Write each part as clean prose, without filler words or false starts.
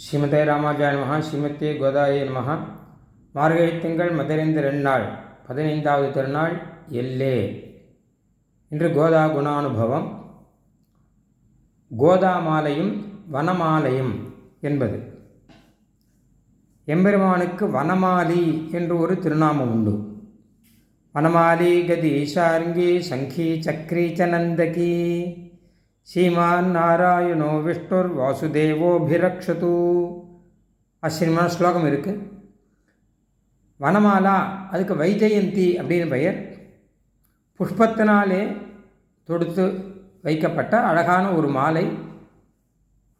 ஸ்ரீமதே ராமாஜாய நமஹ. ஸ்ரீமதே கோதாய நமஹ. மார்கழி திங்கள் மதுரைந்து 2 நாள் 15வது திருநாள் எல்லே. இன்று கோதா குணானுபவம். கோதா மாலையும் வனமாலையும் என்பது. எம்பெருமானுக்கு வனமாலி என்று ஒரு திருநாமம் உண்டு. வனமாலி கதி ஷார்ங்கி சங்கி சக்ரி சனந்தகி ஸ்ரீமான் நாராயணோ விஷ்ணுர் வாசுதேவோபிரக்ஷது. அஸ்வினிமான ஸ்லோகம் இருக்குது. வனமாலா அதுக்கு வைஜெயந்தி அப்படின்னு பெயர். புஷ்பத்தினாலே தொடுத்து வைக்கப்பட்ட அழகான ஒரு மாலை.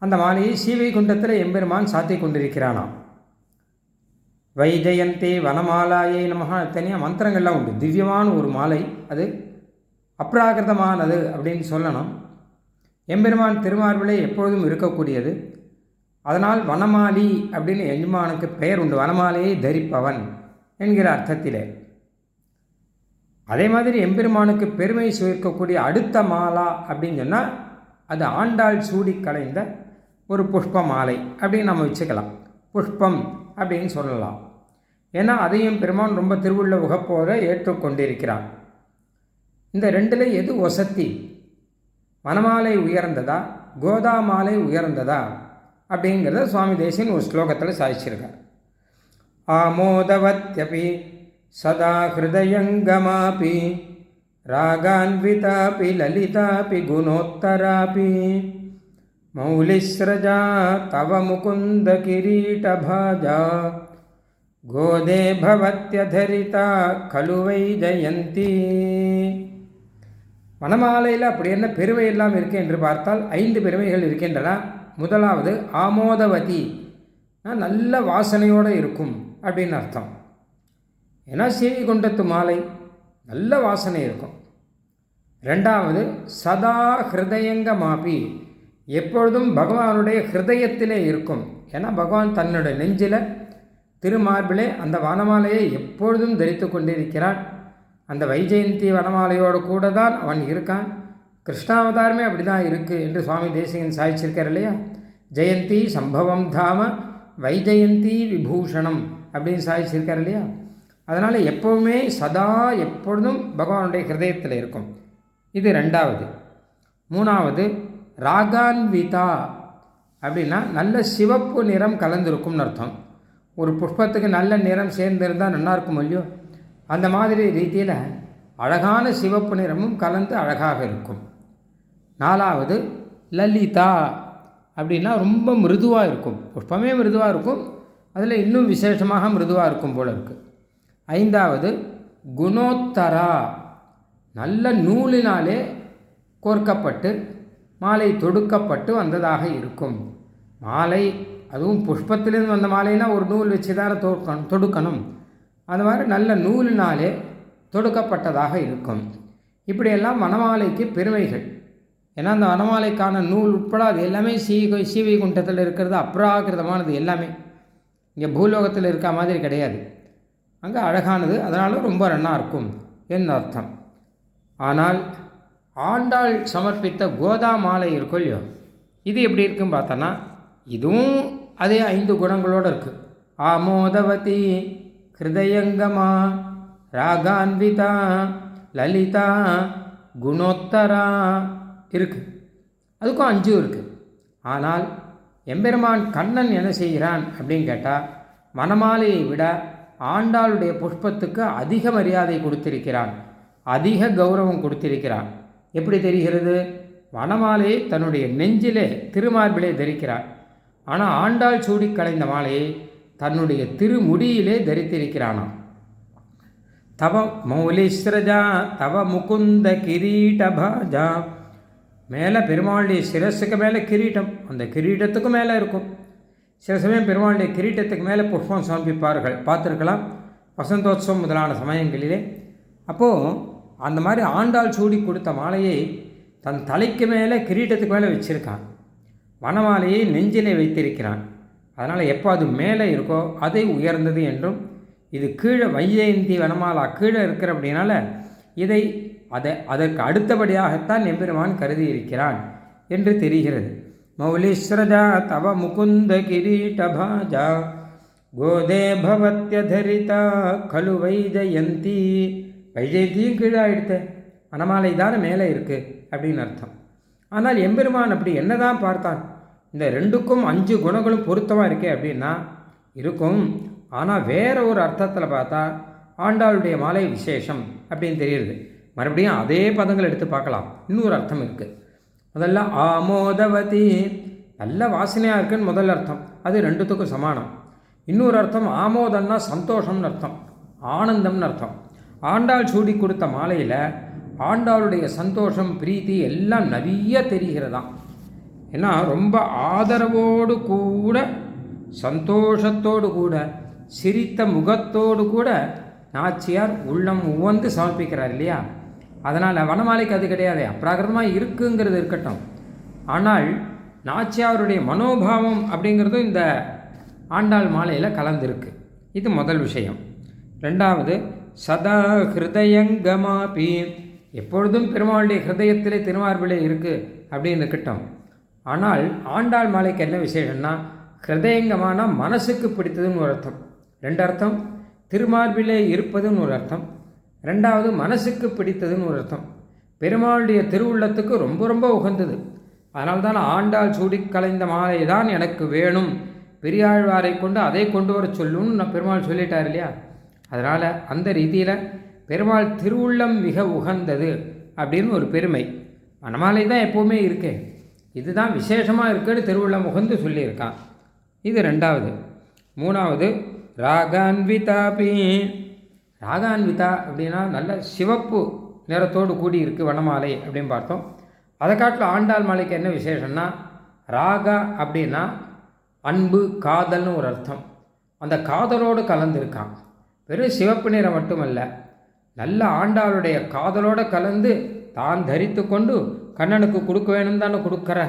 அந்த மாலையை ஸ்ரீவைகுண்டத்தில் எம்பெருமான் சாத்தி கொண்டிருக்கிறானாம். வைஜெயந்தி வனமாலாயை நமஹ. தனியாக மந்திரங்கள்லாம் உண்டு. திவ்யமான ஒரு மாலை, அது அப்ராகிருதமானது அப்படின்னு சொல்லணும். எம்பெருமான் திருமார்பிலே எப்பொழுதும் இருக்கக்கூடியது. அதனால் வனமாலி அப்படின்னு எம்பெருமானுக்கு பெயர் உண்டு. வனமாலையை தரிப்பவன் என்கிற அர்த்தத்திலே. அதே மாதிரி எம்பெருமானுக்கு பெருமை சேர்க்கக்கூடிய அடுத்த மாலா அப்படின்னு சொன்னால் அது ஆண்டாள் சூடி கலைந்த ஒரு புஷ்ப மாலை அப்படின்னு நம்ம வச்சுக்கலாம். புஷ்பம் அப்படின்னு சொல்லலாம். ஏன்னா அதையும் பெருமான் ரொம்ப திருவுள்ள உகப்போட ஏற்றுக்கொண்டிருக்கிறான். இந்த ரெண்டில் எது வசத்தி? வனமாலை உயர்ந்ததா கோதா மாலை உயர்ந்ததா அப்படிங்கிறத சுவாமி தேசிகன் ஒரு ஸ்லோகத்தில் சாதிச்சிருக்கார். ஆமோதவத்யபி சதா ஹிருதயங்கமாபி ராகான்விதாபி லலிதாபி குணோத்தராபி மௌலிஸ்ரஜா தவ முகுந்த கிரீடபாஜா கோதே பவத்யதரிதா கலுவை ஜெயந்தி. வனமாலையில் அப்படி என்ன பெருமை எல்லாம் இருக்கு என்று பார்த்தால் 5 பெருமைகள் இருக்கின்றன. முதலாவது ஆமோதவதி, நல்ல வாசனையோடு இருக்கும் அப்படின்னு அர்த்தம். ஏன்னா ஸ்ரீவைகுண்டத்து மாலை நல்ல வாசனை இருக்கும். 2வது சதா ஹிருதயங்க மாபி, எப்பொழுதும் பகவானுடைய ஹிருதயத்திலே இருக்கும். ஏன்னா பகவான் தன்னுடைய நெஞ்சில் திருமார்பிலே அந்த வனமாலையை எப்பொழுதும் தரித்து கொண்டிருக்கிறான். அந்த வைஜெயந்தி வனமாலையோடு கூட தான் அவன் இருக்கான். கிருஷ்ணாவதாரமே அப்படி தான் இருக்குது என்று சுவாமி தேசிகன் சாதிச்சிருக்கார் இல்லையா. ஜெயந்தி சம்பவம் தாம வைஜெயந்தி விபூஷணம் அப்படின்னு சாதிச்சிருக்கார் இல்லையா. அதனால் எப்போவுமே சதா எப்பொழுதும் பகவானுடைய ஹிருதயத்தில் இருக்கும். இது 2வது. 3வது ராகான்விதா அப்படின்னா நல்ல சிவப்பு நிறம் கலந்திருக்கும்னு அர்த்தம். ஒரு புஷ்பத்துக்கு நல்ல நிறம் சேர்ந்திருந்தால் நல்லாயிருக்கும் இல்லையோ, அந்த மாதிரி ரீதியில் அழகான சிவப்பு நிறமும் கலந்து அழகாக இருக்கும். 4வது லலிதா அப்படின்னா ரொம்ப மிருதுவாக இருக்கும். புஷ்பமே மிருதுவாக இருக்கும், அதில் இன்னும் விசேஷமாக மிருதுவாக இருக்கும் போல இருக்குது. 5வது குணோத்தரா, நல்ல நூலினாலே கோர்க்கப்பட்டு மாலை தொடுக்கப்பட்டு வந்ததாக இருக்கும். மாலை அதுவும் புஷ்பத்திலேருந்து வந்த மாலைனா ஒரு நூல் வச்சு தான் தொடுக்கணும். அது மாதிரி நல்ல நூலினாலே தொடுக்கப்பட்டதாக இருக்கும். இப்படியெல்லாம் வனமாலைக்கு பெருமைகள். ஏன்னா அந்த வனமாலைக்கான நூல் உட்பட அது எல்லாமே ஸ்ரீவைகுண்டத்தில் இருக்கிறது அப்ராகிருதமானது. எல்லாமே இங்கே பூலோகத்தில் இருக்க மாதிரி கிடையாது. அங்கே அழகானது, அதனால ரொம்ப நன்னா இருக்கும் என்ன அர்த்தம். ஆனால் ஆண்டாள் சமர்ப்பித்த கோதா மாலை இருக்கும் இல்லையோ, இது எப்படி இருக்குன்னு பார்த்தோன்னா இதுவும் அதே 5 குணங்களோடு இருக்குது. ஆமோதவதி ஹிருதயங்கமா ராகான்விதா லலிதா குணோத்தரா இருக்குது. அதுக்கும் 5 இருக்குது. ஆனால் எம்பெருமான் கண்ணன் என்ன செய்கிறான் அப்படின்னு கேட்டால் வனமாலையை விட ஆண்டாளுடைய புஷ்பத்துக்கு அதிக மரியாதை கொடுத்திருக்கிறான், அதிக கௌரவம் கொடுத்திருக்கிறான். எப்படி தெரிகிறது? வனமாலையை தன்னுடைய நெஞ்சிலே திருமார்பிலே தரிக்கிறான். ஆனால் ஆண்டாள் சூடி கலைந்த மாலையை தன்னுடைய திருமுடியிலே தரித்திருக்கிறானாம். தவ மௌலிஸ்ரஜா தவ முகுந்த கிரீடபாஜா, மேலே பெருமாளுடைய சிரஸுக்கு மேலே கிரீட்டம், அந்த கிரீட்டத்துக்கு மேலே இருக்கும். சில சமயம் பெருமாளுடைய கிரீட்டத்துக்கு மேலே புஷ்பம் சமர்ப்பிப்பார்கள், பார்த்துருக்கலாம் வசந்தோத்சவம் முதலான சமயங்களிலே. அப்போது அந்த மாதிரி ஆண்டாள் சூடி கொடுத்த மாலையை தன் தலைக்கு மேலே கிரீட்டத்துக்கு மேலே வச்சிருக்கான். வனமாலையை நெஞ்சிலே வைத்திருக்கிறான். அதனால் எப்போ அது மேலே இருக்கோ அதை உயர்ந்தது என்றும், இது கீழே வைஜெயந்தி வனமாலா கீழே இருக்கிற அப்படின்னால அதற்கு அடுத்தபடியாகத்தான் எம்பெருமான் கருதி இருக்கிறான் என்று தெரிகிறது. மௌலிஸ்ரஜா தவ முகுந்த கிரீடபாஜா கோதே பவத்யதரிதா கலு வைஜயந்தி. வைஜயந்தியும் கீழே எடுத்து வனமாலை தானே மேலே இருக்குது அப்படின்னு அர்த்தம். ஆனால் எம்பெருமான் அப்படி என்னதான் பார்த்தான்? இந்த ரெண்டுக்கும் 5 குணங்களும் பொருத்தமாக இருக்கே அப்படின்னா இருக்கும். ஆனால் வேற ஒரு அர்த்தத்தில் பார்த்தா ஆண்டாளுடைய மாலை விசேஷம் அப்படின்னு தெரியுது. மறுபடியும் அதே பதங்கள் எடுத்து பார்க்கலாம். இன்னொரு அர்த்தம் இருக்குது. முதல்ல ஆமோதவதி, நல்ல வாசனையாக இருக்குன்னு முதல் அர்த்தம், அது ரெண்டுத்துக்கும் சமானம். இன்னொரு அர்த்தம் ஆமோதம்னா சந்தோஷம்னு அர்த்தம், ஆனந்தம்னு அர்த்தம். ஆண்டாள் சூடி கொடுத்த மாலையில் ஆண்டாளுடைய சந்தோஷம் பிரீத்தி எல்லாம் நிறைய தெரிகிறதாம். ஏன்னா ரொம்ப ஆதரவோடு கூட சந்தோஷத்தோடு கூட சிரித்த முகத்தோடு கூட நாச்சியார் உள்ளம் உவந்து சமர்ப்பிக்கிறார் இல்லையா? அதனால் வனமாலைக்கு அது கிடையாது, அப்ராகிருதமாக இருக்குங்கிறது இருக்கட்டும். ஆனால் நாச்சியாருடைய மனோபாவம் அப்படிங்கிறதும் இந்த ஆண்டாள் மாலையில் கலந்துருக்கு. இது முதல் விஷயம். ரெண்டாவது, சதா ஹிருதயங்கமாபி, எப்பொழுதும் பெருமாளுடைய ஹிருதயத்திலே திருமார்பிலே இருக்குது அப்படின்னு இருக்கட்டும். ஆனால் ஆண்டாள் மாலைக்கு என்ன விசேஷம்னா ஹிருதயங்கமான மனசுக்கு பிடித்ததுன்னு ஒரு அர்த்தம். 2 அர்த்தம். திருமார்பிலே இருப்பதுன்னு ஒரு அர்த்தம். 2வது மனசுக்கு பிடித்ததுன்னு ஒரு அர்த்தம். பெருமாளுடைய திருவுள்ளத்துக்கு ரொம்ப ரொம்ப உகந்தது. அதனால்தான் ஆண்டாள் சூடி கலைந்த மாலை தான் எனக்கு வேணும், பெரியாழ்வாரை கொண்டு அதை கொண்டு வர சொல்லுன்னு பெருமாள் சொல்லிட்டார் இல்லையா? அதனால் அந்த ரீதியில் பெருமாள் திருவுள்ளம் மிக உகந்தது அப்படின்னு ஒரு பெருமை. வனமாலை தான் எப்போவுமே இருக்கே, இதுதான் விசேஷமாக இருக்குன்னு திருவுள்ளம் உகந்து சொல்லியிருக்கான். இது 2வது. 3வது, ராகான்விதாபி. ராகான்விதா அப்படின்னா நல்ல சிவப்பு நிறத்தோடு கூடி இருக்குது வனமாலை அப்படின்னு பார்த்தோம். அதை காட்டில் ஆண்டாள் மாலைக்கு என்ன விசேஷம்னா ராகா அப்படின்னா அன்பு, காதல்னு ஒரு அர்த்தம். அந்த காதலோடு கலந்துருக்கான். வெறும் சிவப்பு நிறம் மட்டுமல்ல, நல்ல ஆண்டாளுடைய காதலோடு கலந்து தான் தரித்து கொண்டு கண்ணனுக்கு கொடுக்க வேணும் தானே கொடுக்குற.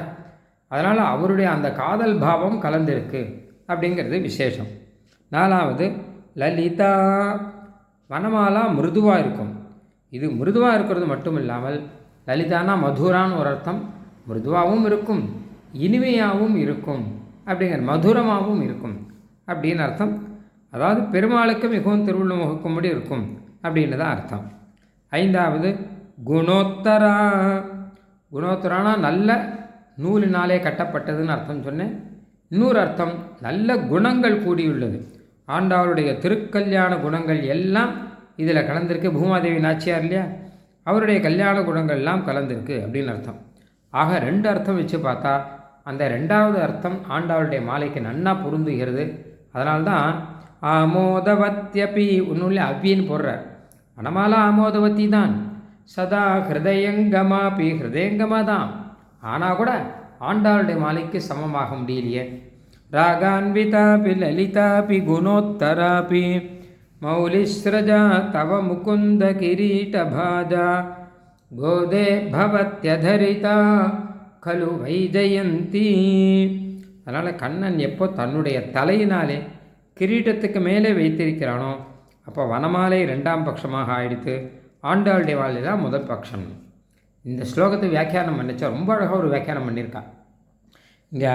அதனால் அவருடைய அந்த காதல் பாவம் கலந்துருக்கு அப்படிங்கிறது விசேஷம். 4வது, லலிதா. வனமாலா மிருதுவாக இருக்கும். இது மிருதுவாக இருக்கிறது மட்டும் இல்லாமல் லலிதானா மதுரான்னு ஒரு அர்த்தம். மிருதுவாகவும் இருக்கும், இனிமையாகவும் இருக்கும், அப்படிங்கிற மதுரமாகவும் இருக்கும் அப்படின்னு அர்த்தம். அதாவது பெருமாளுக்கு மிகவும் திருவுள்ளம் வகுக்கும்படி இருக்கும் அப்படின்னு தான் அர்த்தம். 5வது, குணோத்தரா. குணோத்தரானா நல்ல நூலினாலே கட்டப்பட்டதுன்னு அர்த்தம் சொன்னேன். இன்னொரு அர்த்தம் நல்ல குணங்கள் கூடியுள்ளது. ஆண்டாளுடைய திருக்கல்யாண குணங்கள் எல்லாம் இதில் கலந்திருக்கு. பூமாதேவி நாச்சியார் இல்லையா, அவருடைய கல்யாண குணங்கள் எல்லாம் கலந்திருக்கு அப்படின்னு அர்த்தம். ஆக 2 அர்த்தம் வச்சு பார்த்தா அந்த 2வது அர்த்தம் ஆண்டாளுடைய மாலைக்கு நன்னா பொருந்துகிறது. அதனால்தான் ஆமோதவத்யபி ஒன்றும் அவ்வின்னு போடுறார். வனமாலா ஆமோதவத்தி தான், சதா ஹிருதயங்கமாபி ஹிருதயங்கமாக தான். ஆனால் கூட ஆண்டாளுடைய மாலைக்கு சமமாக முடியலையே. ராகான்விதாபி லலிதாபி குணோத்தராபி மௌலிஸ்ரஜா தவ முகுந்த கிரீடபாஜா கோதே பவத்யதரிதா கலு வைஜயந்தி. அதனால் கண்ணன் எப்போ தன்னுடைய தலையினாலே கிரீடத்துக்கு மேலே வைத்திருக்கிறானோ அப்போ வனமாலை 2ஆம் பட்சமாக ஆயிடுத்து, ஆண்டாளுடைய மாலை தான் முதல் பட்சம். இந்த ஸ்லோகத்தை வியாக்கியானம் பண்ணிச்சா ரொம்ப அழகாக ஒரு வியாக்கியானம் பண்ணியிருக்கா. இங்கே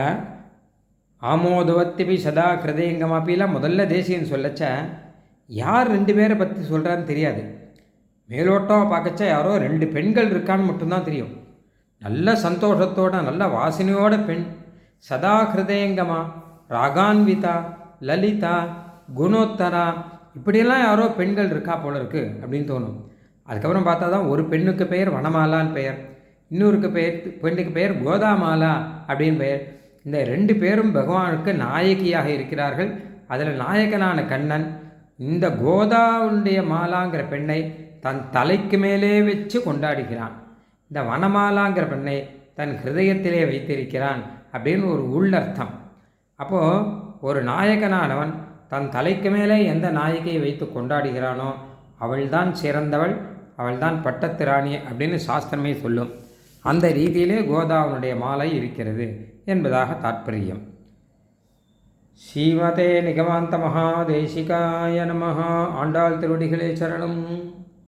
ஆமோதவத்திபி சதா ஹிருதயங்கமாப்பிலாம் முதல்ல தேசியன்னு சொல்லச்ச யார் 2 பேரை பற்றி சொல்கிறான்னு தெரியாது. மேலோட்டமாக பார்க்கச்ச யாரோ 2 பெண்கள் இருக்கான்னு மட்டும்தான் தெரியும். நல்ல சந்தோஷத்தோட நல்ல வாசனையோட பெண், சதா ஹிருதயங்கமா, ராகான்விதா, லலிதா, குணோத்தரா, இப்படியெல்லாம் யாரோ பெண்கள் இருக்கா போல இருக்குது அப்படின்னு தோணும். அதுக்கப்புறம் பார்த்தா தான் ஒரு பெண்ணுக்கு பெயர் வனமாலான்னு பெயர், இன்னொருக்கு பெண்ணுக்கு பெயர் கோதாமாலா அப்படின்னு பெயர். இந்த 2 பேரும் பகவானுக்கு நாயகியாக இருக்கிறார்கள். அதில் நாயகனான கண்ணன் இந்த கோதாவுடைய மாலாங்கிற பெண்ணை தன் தலைக்கு மேலே வச்சு கொண்டாடுகிறான். இந்த வனமாலாங்கிற பெண்ணை தன் ஹிருதயத்திலே வைத்திருக்கிறான் அப்படின்னு ஒரு உள்ளர்த்தம். அப்போது ஒரு நாயகனானவன் தன் தலைக்கு மேலே எந்த நாயகியை வைத்து கொண்டாடுகிறானோ அவள்தான் சிறந்தவள், அவள்தான் பட்டத்திராணி அப்படின்னு சாஸ்திரமே சொல்லும். அந்த ரீதியிலே கோதாவனுடைய மாலை இருக்கிறது என்பதாக தாற்பயம். ஸ்ரீமதே நிகமாந்த மகாதேசிகாய நமஹ. ஆண்டாள் திருவடிகளே சரணம்.